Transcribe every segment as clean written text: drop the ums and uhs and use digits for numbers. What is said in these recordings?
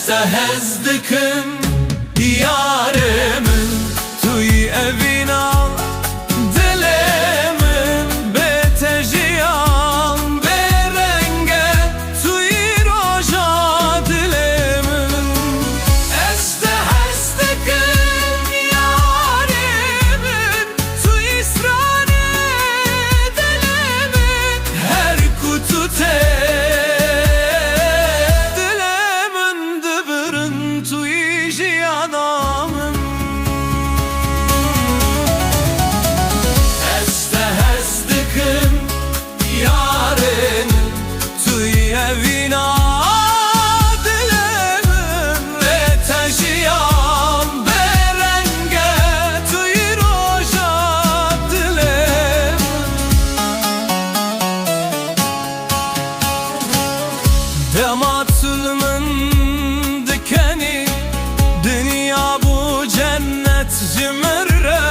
هزدكم یارمن توی اوینا دلمن به تجیان برنگه توی روژا دلمن هزدکم یارمن توی سرانه دلمن her kutuте Dematılımın dikeni dünya bu cennet cimre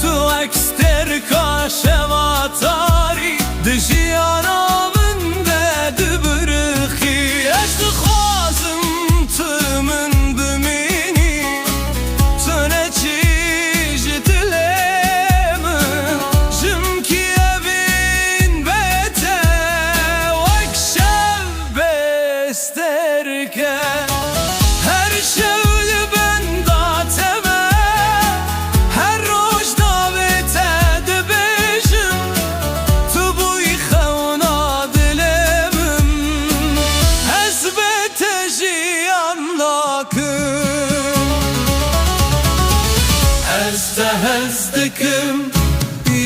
tu ekster kaşevatari dışiyan avında dübürüki eşli khazım tümün bümini tüne çiş dilemin jimki evin bete vekşev besterke her şevli benda teme her roş davete dibejim tu buy xevna dilemim hezbete jiyan lakim hezdikim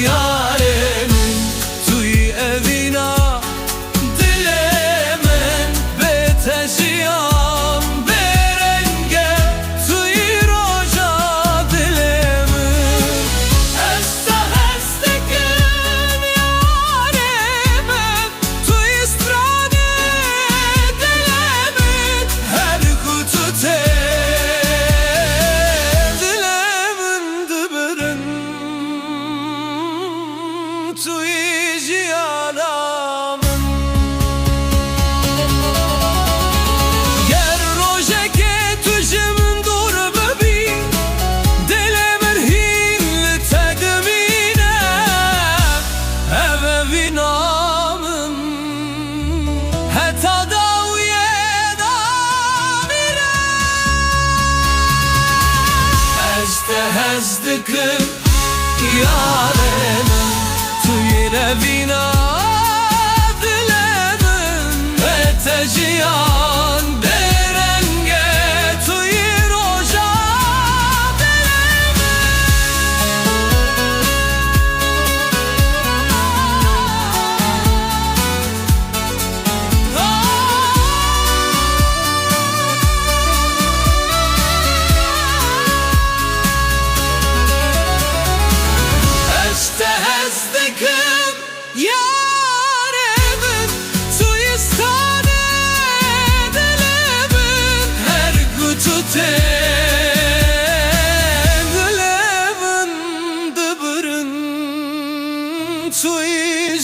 yaremin tuy evina dilemin betejiyan berenge tuy roja dilemin hezdikim yaremin tuy strane dilemin her kutute dilemin dibirin tuy jiyanam hezdikim yaremin tuy evina dilemin betejiyan berenge tuy roja hezdikim yaremin tuy stane dilemin her kutute dilemin dibirin tuy